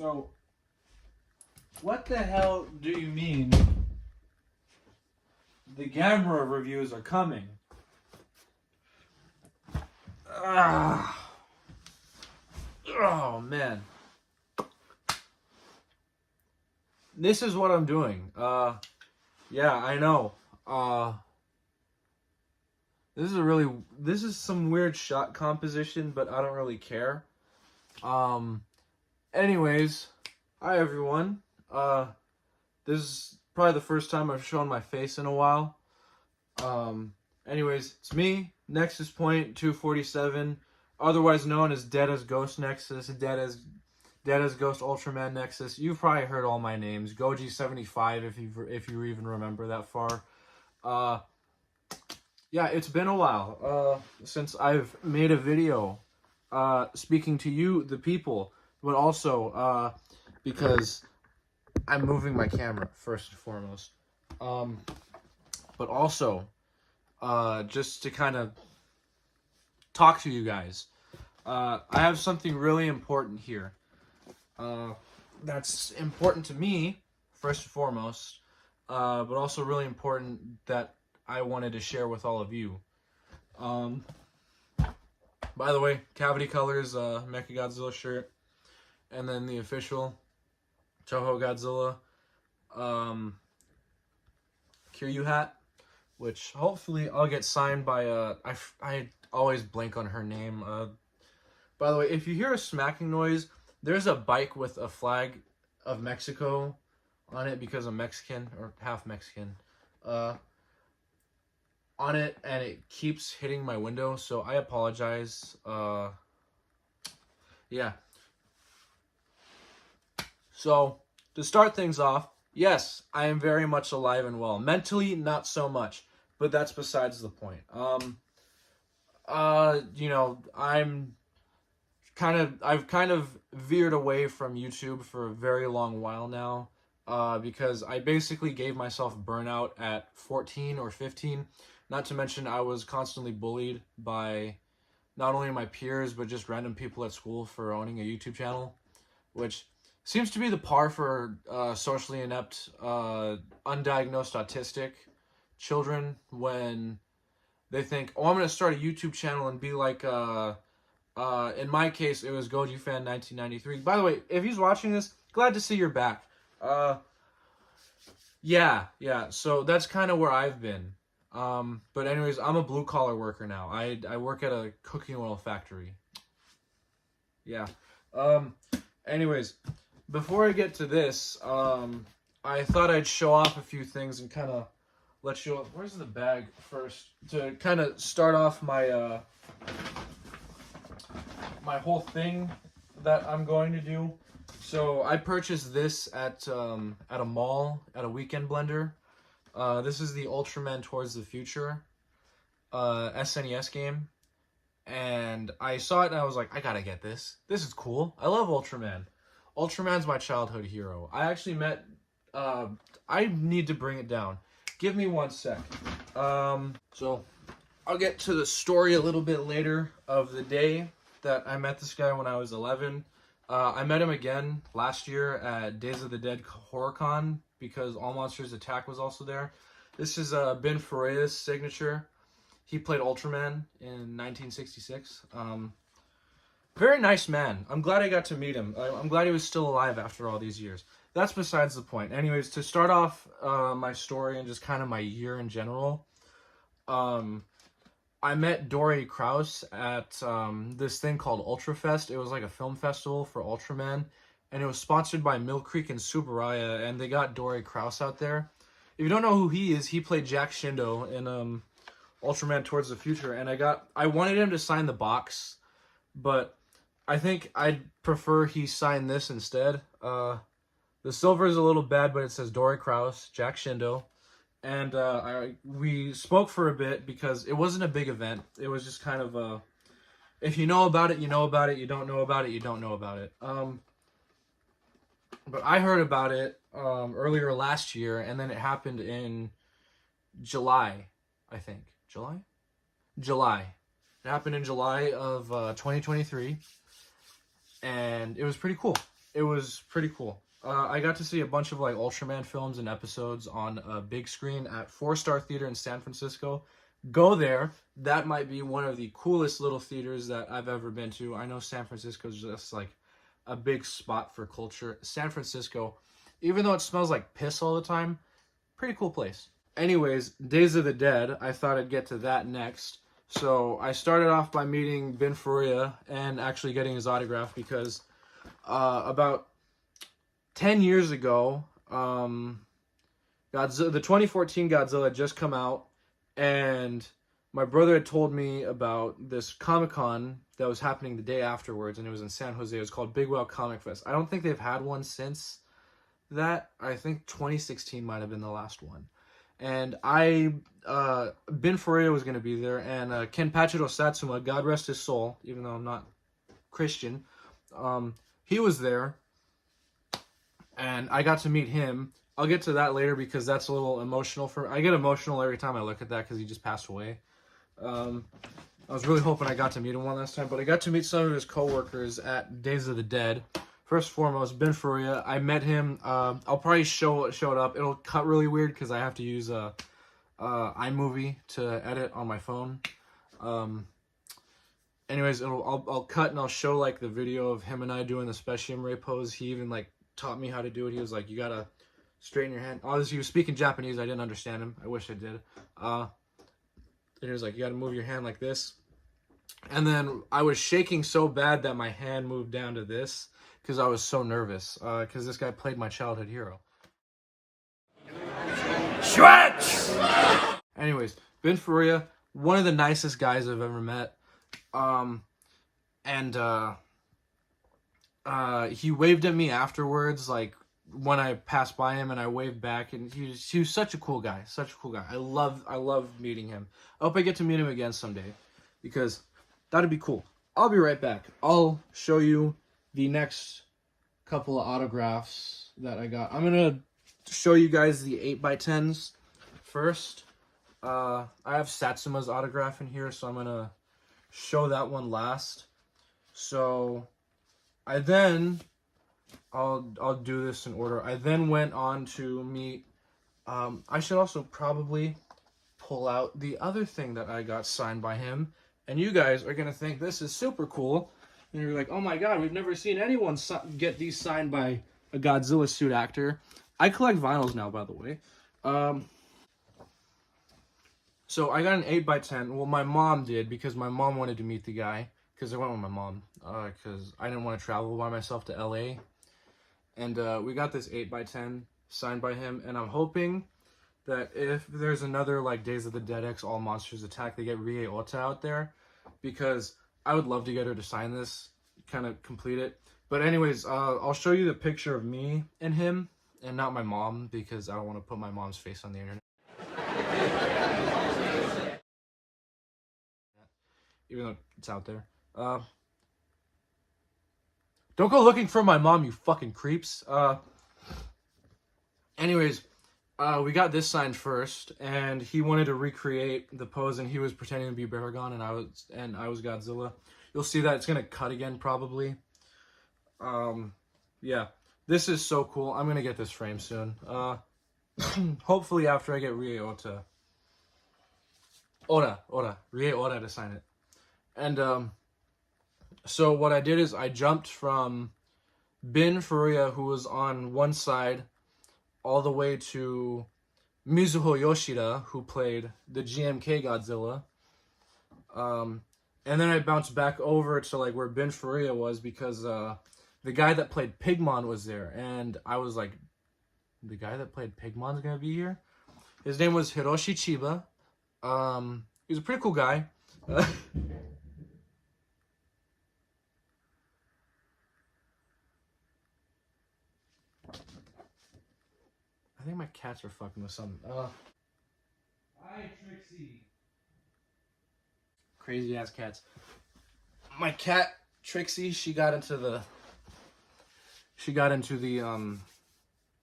So, what the hell do you mean the Gamera reviews are coming? Oh, man. This is what I'm doing. Yeah, I know. This is some weird shot composition, but I don't really care. Anyways, hi everyone. This is probably the first time I've shown my face in a while. Anyways, it's me, Nexus Point 247, otherwise known as Dead as Ghost Nexus, Dead as Ghost Ultraman Nexus. You've probably heard all my names. Goji75 if you even remember that far. Yeah, it's been a while since I've made a video speaking to you, the people, but also because I'm moving my camera first and foremost. But also just to kind of talk to you guys. I have something really important here. That's important to me, first and foremost, but also really important that I wanted to share with all of you. By the way, Cavity Colors Mechagodzilla shirt, and then the official Toho Godzilla Kiryu hat, which hopefully I'll get signed by I always blank on her name. By the way, if you hear a smacking noise, there's a bike with a flag of Mexico on it because I'm Mexican, or half Mexican, on it, and it keeps hitting my window, so I apologize. Yeah. So, to start things off, yes, I am very much alive and well. Mentally, not so much, but that's besides the point. You know, I've kind of veered away from YouTube for a very long while now, because I basically gave myself burnout at 14 or 15. Not to mention I was constantly bullied by not only my peers, but just random people at school for owning a YouTube channel, which seems to be the par for socially inept, undiagnosed autistic children when they think, oh, I'm going to start a YouTube channel and be like, in my case, it was Goji Fan 1993. By the way, if he's watching this, glad to see you're back. Yeah, so that's kind of where I've been. But anyways, I'm a blue-collar worker now. I work at a cooking oil factory. Yeah. Anyways, before I get to this, I thought I'd show off a few things and kind of let you... Where's the bag first? To kind of start off my, my whole thing that I'm going to do. So I purchased this at a mall, at a Weekend Blender. This is the Ultraman Towards the Future SNES game. And I saw it and I was like, I gotta get this. This is cool. I love Ultraman. Ultraman's my childhood hero. I actually met... I need to bring it down. Give me 1 sec. So, I'll get to the story a little bit later of the day that I met this guy when I was 11. I met him again last year at Days of the Dead HorrorCon because All Monsters Attack was also there. This is Ben Ferreira's signature. He played Ultraman in 1966. Very nice man. I'm glad I got to meet him. I'm glad he was still alive after all these years. That's besides the point. Anyways, to start off my story and just kind of my year in general, I met Dory Kraus at this thing called Ultrafest. It was like a film festival for Ultraman, and it was sponsored by Mill Creek and Subaraya, and they got Dory Kraus out there. If you don't know who he is, he played Jack Shindo in Ultraman Towards the Future, and I wanted him to sign the box, but I think I'd prefer he sign this instead. The silver is a little bad, but it says Dory Kraus, Jack Shindo. And we spoke for a bit because it wasn't a big event. It was just kind of if you know about it, you know about it. You don't know about it, you don't know about it. But I heard about it earlier last year, and then it happened in July, I think. July. It happened in July of 2023, and it was pretty cool. it was pretty cool. I got to see a bunch of like Ultraman films and episodes on a big screen at Four Star Theater in San Francisco. Go there. That might be one of the coolest little theaters that I've ever been to. I know San Francisco is just like a big spot for culture. San Francisco, even though it smells like piss all the time, pretty cool place. Anyways, Days of the Dead, I thought I'd get to that next. So I started off by meeting Ben Faria and actually getting his autograph because about 10 years ago, Godzilla, the 2014 Godzilla just come out, and my brother had told me about this Comic-Con that was happening the day afterwards, and it was in San Jose. It was called Big Whale Comic Fest. I don't think they've had one since that. I think 2016 might have been the last one. And Ben Faria was going to be there, and Kenpachiro Satsuma, God rest his soul, even though I'm not Christian, he was there, and I got to meet him. I'll get to that later because that's a little emotional I get emotional every time I look at that because he just passed away. I was really hoping I got to meet him one last time, but I got to meet some of his co-workers at Days of the Dead. First and foremost, Ben Faria. I met him. I'll probably show it up. It'll cut really weird because I have to use iMovie to edit on my phone. Anyways, I'll cut and I'll show like the video of him and I doing the Specium Ray pose. He even like taught me how to do it. He was like, "You gotta straighten your hand." He was speaking Japanese. I didn't understand him. I wish I did. And he was like, "You gotta move your hand like this." And then I was shaking so bad that my hand moved down to this because I was so nervous. Because this guy played my childhood hero. Stretch! Anyways, Ben Faria, one of the nicest guys I've ever met. He waved at me afterwards, like when I passed by him, and I waved back, and he was such a cool guy, I love meeting him. I hope I get to meet him again someday, because that'd be cool. I'll be right back. I'll show you the next couple of autographs that I got. I'm gonna show you guys the 8x10s first. I have Satsuma's autograph in here, so I'm gonna show that one last. So I'll do this in order. I then went on to meet, I should also probably pull out the other thing that I got signed by him, and you guys are gonna think this is super cool, and you're like, oh my god, we've never seen anyone get these signed by a Godzilla suit actor. I collect vinyls now, by the way. So I got an 8x10. Well, my mom did, because my mom wanted to meet the guy, because I went with my mom, because I didn't want to travel by myself to LA. And we got this 8x10 signed by him, and I'm hoping that if there's another like Days of the Dead X All Monsters Attack, they get Rie Ota out there, because I would love to get her to sign this, kind of complete it. But anyways, I'll show you the picture of me and him, and not my mom, because I don't want to put my mom's face on the internet. Even though it's out there. Don't go looking for my mom, you fucking creeps. Anyways, we got this signed first, and he wanted to recreate the pose, and he was pretending to be Baragon, and I was Godzilla. You'll see that it's gonna cut again, probably. Yeah, this is so cool. I'm gonna get this frame soon. Hopefully after I get Rie Ota. Rie Ota to sign it. And, so what I did is I jumped from Ben Faria, who was on one side, all the way to Mizuho Yoshida, who played the GMK Godzilla. And then I bounced back over to like where Ben Faria was, because the guy that played Pigmon was there, and I was like, the guy that played Pigmon's gonna be here? His name was Hiroshi Chiba. He was a pretty cool guy. I think my cats are fucking with something. Hi, Trixie. Crazy ass cats. My cat Trixie, she got into the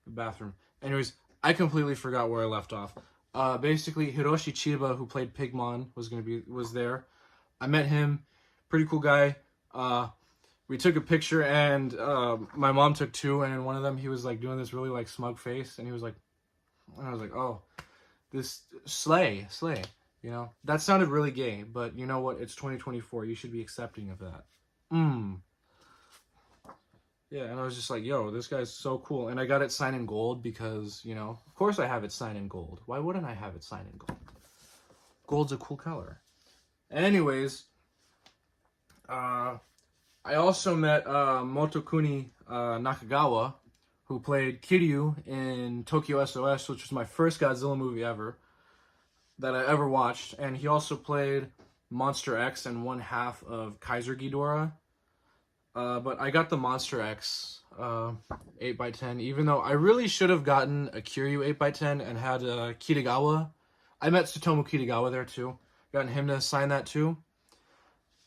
bathroom. Anyways, I completely forgot where I left off. Basically, Hiroshi Chiba, who played Pigmon, was there. I met him, pretty cool guy. we took a picture, and my mom took two, and in one of them he was like doing this really like smug face, and he was like, and I was like, oh, this slay. You know, that sounded really gay, but you know what? It's 2024. You should be accepting of that. Yeah, and I was just like, yo, this guy's so cool. And I got it signed in gold because, you know, of course I have it signed in gold. Why wouldn't I have it signed in gold? Gold's a cool color. Anyways, I also met Motokuni Nakagawa, who played Kiryu in Tokyo SOS, which was my first Godzilla movie ever that I ever watched. And he also played Monster X and one half of Kaiser Ghidorah. But I got the Monster X 8x10, even though I really should have gotten a Kiryu 8x10 and had Kitagawa. I met Tsutomu Kitagawa there too. Gotten him to sign that too.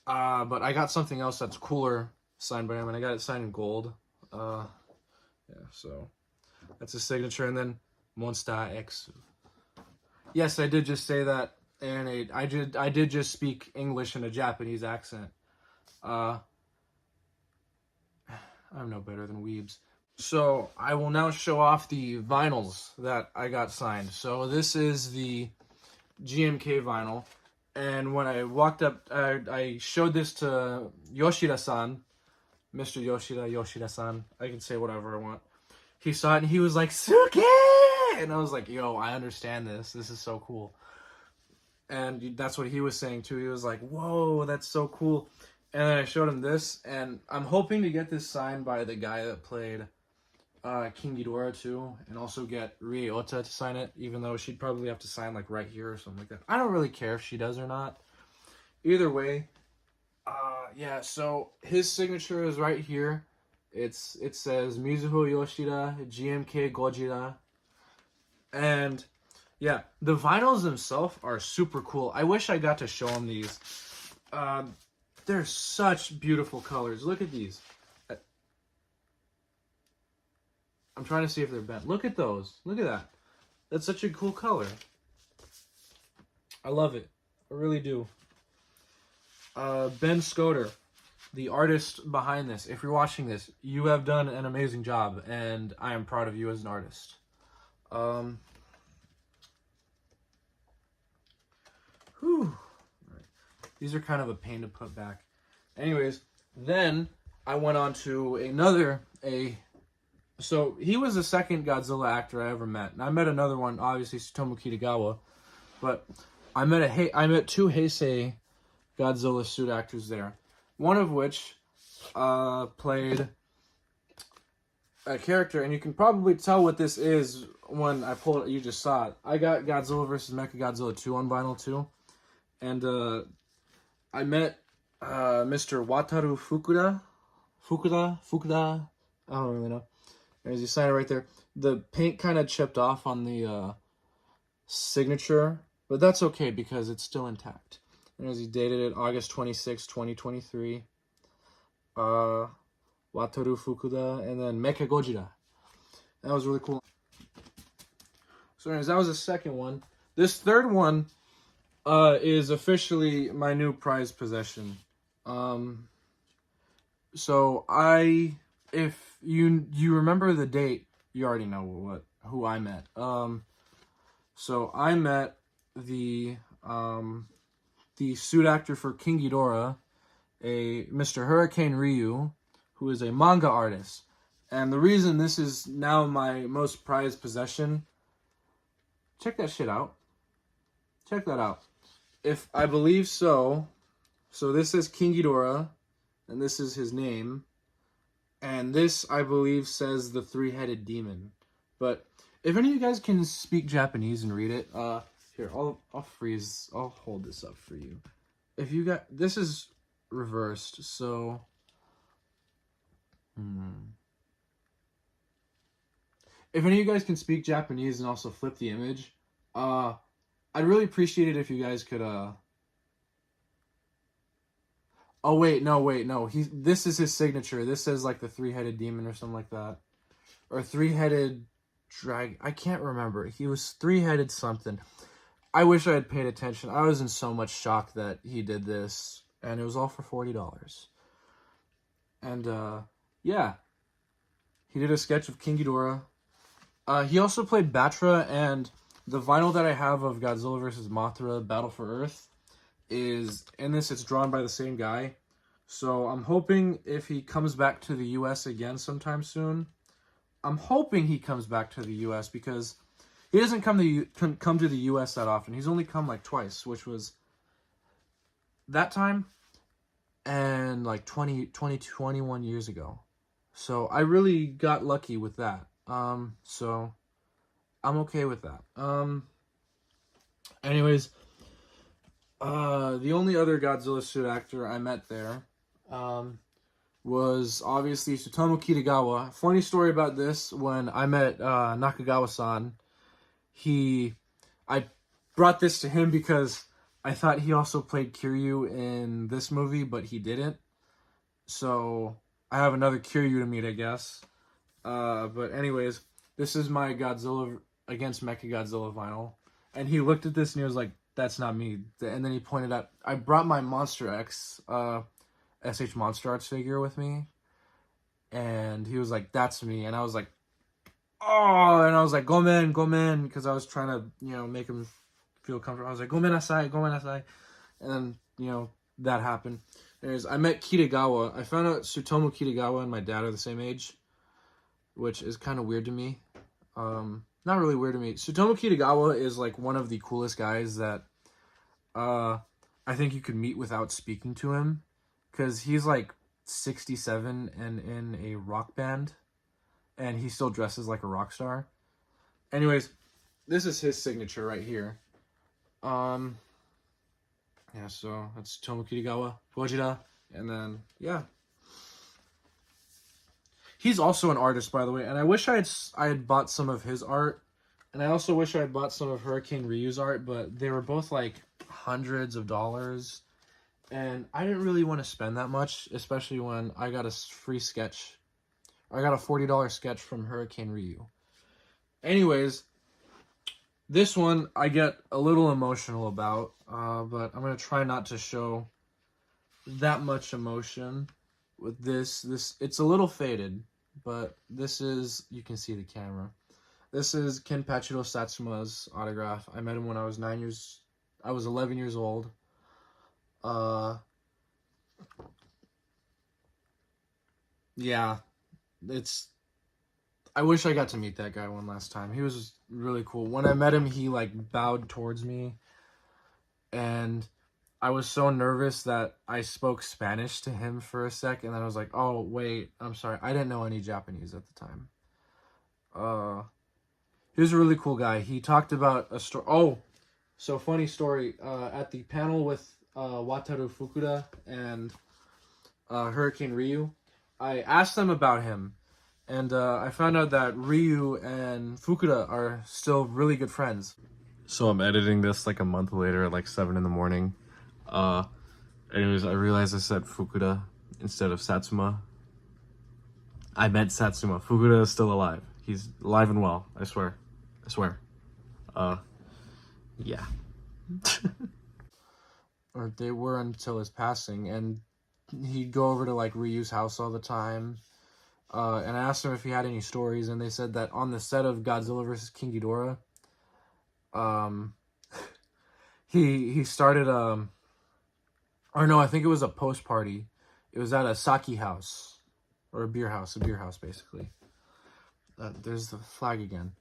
But I got something else that's cooler signed by him, and I got it signed in gold. Yeah, so that's his signature. And then Monster X. Yes, I did just say that, and I did just speak English in a Japanese accent. I'm no better than weebs. So I will now show off the vinyls that I got signed. So this is the GMK vinyl, and when I walked up, I showed this to Yoshida-san, Mr. Yoshida-san. I can say whatever I want. He saw it and he was like, Suke! And I was like, yo, I understand this. This is so cool. And that's what he was saying too. He was like, whoa, that's so cool. And then I showed him this, and I'm hoping to get this signed by the guy that played King Ghidorah too, and also get Rie Ota to sign it, even though she'd probably have to sign like right here or something like that. I don't really care if she does or not. Either way, yeah, so his signature is right here. It says Mizuho Yoshida, GMK Gojira. And yeah, the vinyls themselves are super cool. I wish I got to show him these. They're such beautiful colors. Look at these. I'm trying to see if they're bent. Look at those. Look at that. That's such a cool color. I love it. I really do. Ben Scoter, the artist behind this. If you're watching this, you have done an amazing job, and I am proud of you as an artist. Whew. These are kind of a pain to put back. Anyways, then I went on to so he was the second Godzilla actor I ever met. And I met another one, obviously Tsutomu Kitagawa, but I met two Heisei Godzilla suit actors there. One of which played a character, and you can probably tell what this is when I pulled it. You just saw it. I got Godzilla vs. Mechagodzilla 2 on vinyl too. And I met Mr. Wataru Fukuda. I don't really know. There's your sign right there. The paint kind of chipped off on the signature, but that's okay because it's still intact. And as he dated it August 26, 2023. Wataru Fukuda, and then Mecha Gojira. That was really cool. So anyways, that was the second one. This third one is officially my new prized possession. So if you remember the date, you already know who I met. So I met the suit actor for King Ghidorah, a Mr. Hurricane Ryu, who is a manga artist. And the reason this is now my most prized possession, check that shit out. Check that out. If I believe so this is King Ghidorah, and this is his name. And this, I believe, says the three-headed demon. But if any of you guys can speak Japanese and read it, here, I'll hold this up for you. If you got, this is reversed, so if any of you guys can speak Japanese and also flip the image, I'd really appreciate it if you guys could oh wait, no. This is his signature. This says like the three-headed demon or something like that. Or three-headed dragon. I can't remember. He was three-headed something. I wish I had paid attention. I was in so much shock that he did this, and it was all for $40. And yeah, he did a sketch of King Ghidorah. He also played Batra, and the vinyl that I have of Godzilla vs. Mothra Battle for Earth is in this. It's drawn by the same guy. So I'm hoping if he comes back to the US again sometime soon, I'm hoping he comes back to the US because he doesn't come to the US that often. He's only come like twice, which was that time and like 21 years ago. So I really got lucky with that. So I'm okay with that. Anyways, the only other Godzilla suit actor I met there, was obviously Tsutomu Kitagawa. Funny story about this, when I met, Nakagawa-san, I brought this to him because I thought he also played Kiryu in this movie, but he didn't. So I have another Kiryu to meet, I guess. But anyways, this is my Godzilla against Mechagodzilla vinyl. And he looked at this and he was like, that's not me. And then he pointed out, I brought my Monster X, SH Monster Arts figure with me. And he was like, that's me. And I was like, oh, and I was like, gomen, because I was trying to, make him feel comfortable. I was like, gomenasai. And then, that happened. Anyways, I met Kitagawa. I found out Tsutomu Kitagawa and my dad are the same age, which is kind of weird to me. Not really weird to me. Tsutomu Kitagawa is like one of the coolest guys that I think you could meet without speaking to him, because he's like 67 and in a rock band, and he still dresses like a rock star. Anyways, this is his signature right here. Yeah, so that's Tsutomu Kitagawa, Gojira, and then, yeah. He's also an artist, by the way, and I wish I had bought some of his art, and I also wish I had bought some of Hurricane Ryu's art, but they were both like hundreds of dollars, and I didn't really want to spend that much, especially when I got a free sketch. I got a $40 sketch from Hurricane Ryu. Anyways, this one I get a little emotional about, but I'm going to try not to show that much emotion with this. It's a little faded, but this is, you can see the camera. This is Kenpachiro Satsuma's autograph. I met him when I was 11 years old. Yeah, I wish I got to meet that guy one last time. He was really cool. When I met him, he like bowed towards me, and I was so nervous that I spoke Spanish to him for a sec, and then I was like, oh, wait, I'm sorry. I didn't know any Japanese at the time. He was a really cool guy. He talked about a story. Oh, so funny story. At the panel with Wataru Fukuda and Hurricane Ryu, I asked them about him, and I found out that Ryu and Fukuda are still really good friends. So I'm editing this like a month later at like 7 in the morning. Anyways, I realized I said Fukuda instead of Satsuma. I meant Satsuma. Fukuda is still alive. He's alive and well. I swear. Yeah. Or they were until his passing, and he'd go over to like Ryu's house all the time. And I asked him if he had any stories, and they said that on the set of Godzilla vs. King Ghidorah, he started or no, I think it was a post party. It was at a sake house, or a beer house basically. There's the flag again.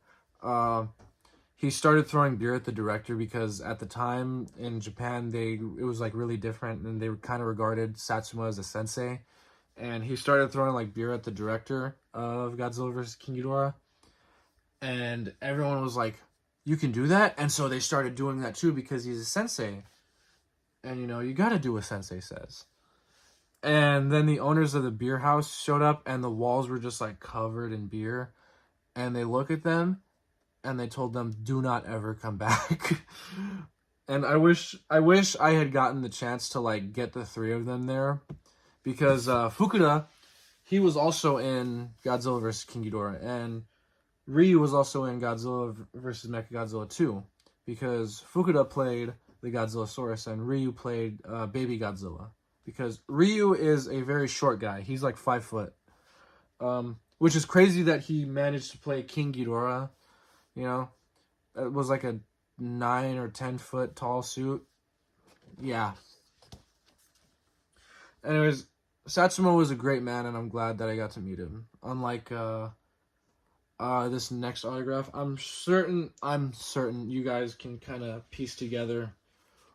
He started throwing beer at the director because at the time in Japan it was like really different, and they kind of regarded Satsuma as a sensei. And he started throwing like beer at the director of Godzilla vs. King Ghidorah, and everyone was like, "You can do that," and so they started doing that too because he's a sensei, and you got to do what sensei says. And then the owners of the beer house showed up, and the walls were just like covered in beer, and they look at them, and they told them, "Do not ever come back." And I wish I had gotten the chance to like get the three of them there. Because Fukuda, he was also in Godzilla vs. King Ghidorah, and Ryu was also in Godzilla vs. Mechagodzilla 2, because Fukuda played the Godzillasaurus, and Ryu played Baby Godzilla. because Ryu is a very short guy. He's like 5 foot. Which is crazy that he managed to play King Ghidorah. You know, it was like a 9 or 10 foot tall suit. Yeah. Anyways, Satsuma was a great man, and I'm glad that I got to meet him. Unlike this next autograph, I'm certain you guys can kind of piece together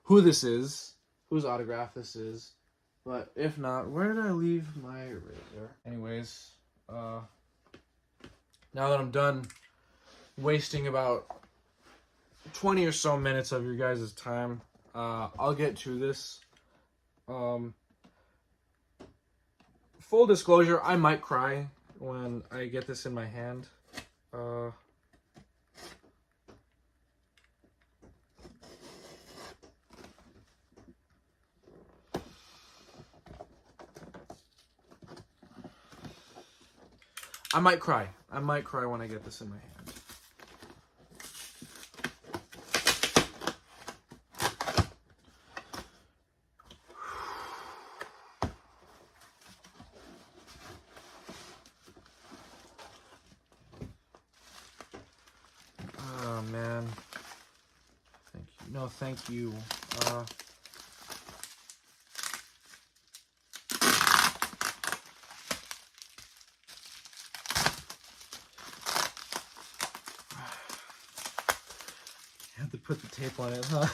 who this is, whose autograph this is. But if not, where did I leave my eraser? Anyways, now that I'm done wasting about 20 or so minutes of your guys' time, I'll get to this. Full disclosure, I might cry when I get this in my hand. I might cry. I might cry when I get this in my hand. Oh, man. Thank you. No, thank you. I have to put the tape on it, huh?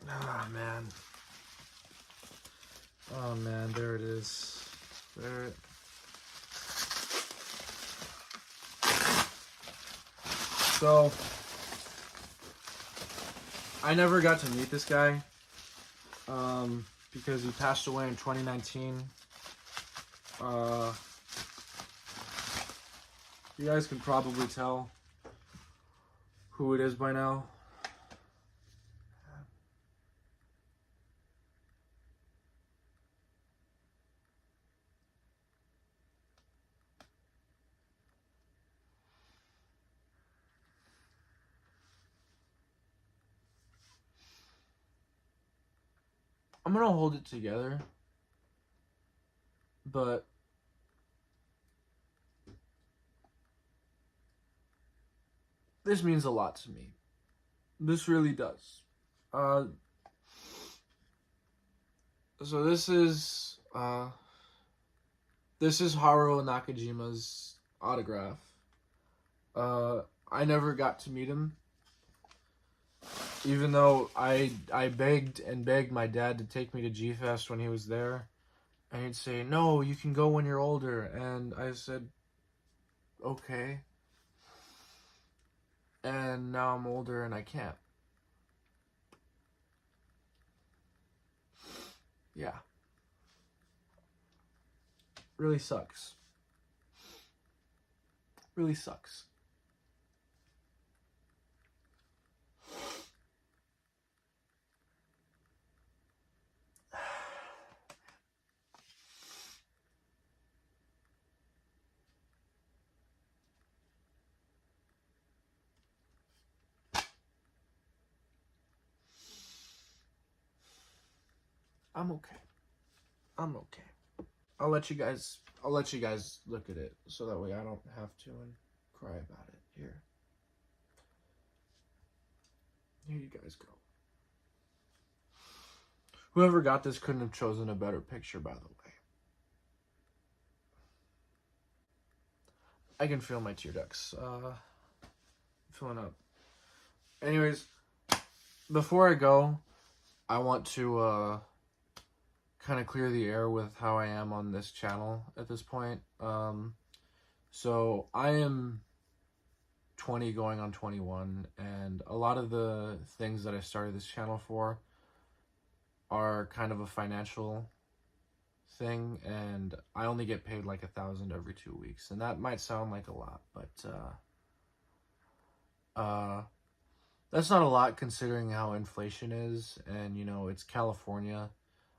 Oh, man. Oh, man, there it is. There. So, I never got to meet this guy, because he passed away in 2019. You guys can probably tell who it is by now. I'm gonna hold it together, but this means a lot to me. This really does. So this is Haruo Nakajima's autograph. I never got to meet him, even though I begged and begged my dad to take me to G-Fest when he was there, and he'd say, "No, you can go when you're older," and I said, "Okay." And now I'm older and I can't. Yeah. Really sucks. Really sucks. I'm okay. I'm okay. I'll let you guys look at it so that way I don't have to and cry about it. Here you guys go. Whoever got this couldn't have chosen a better picture, by the way. I can feel my tear ducts filling up. Anyways, before I go, I want to kind of clear the air with how I am on this channel at this point. So I am 20 going on 21, and a lot of the things that I started this channel for are kind of a financial thing, and I only get paid like $1,000 every 2 weeks, and that might sound like a lot, but that's not a lot considering how inflation is, and you know, it's California.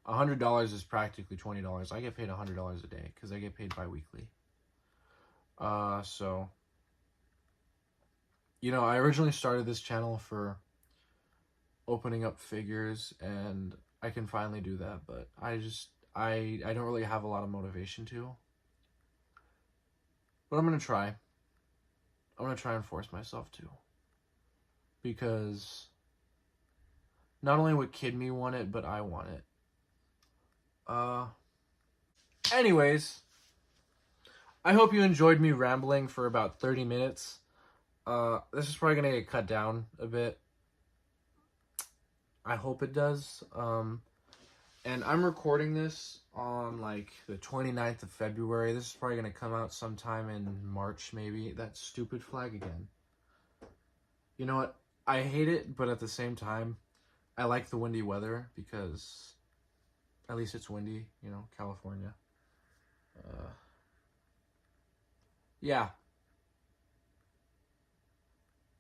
$100 is practically $20. I get paid $100 a day because I get paid bi-weekly. So you know, I originally started this channel for opening up figures, and I can finally do that, but I don't really have a lot of motivation to. But I'm gonna try. I'm gonna try and force myself to. Because not only would Kid Me want it, but I want it. Anyways, I hope you enjoyed me rambling for about 30 minutes. This is probably gonna get cut down a bit. I hope it does. And I'm recording this on like the 29th of February. This is probably gonna come out sometime in March, maybe. That stupid flag again. You know what? I hate it, but at the same time, I like the windy weather because at least it's windy, you know, California. Yeah.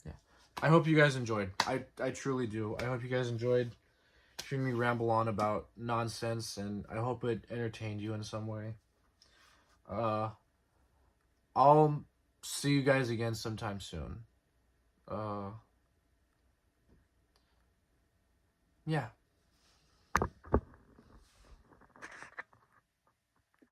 Yeah. I hope you guys enjoyed. I truly do. I hope you guys enjoyed hearing me ramble on about nonsense, and I hope it entertained you in some way. I'll see you guys again sometime soon. Yeah.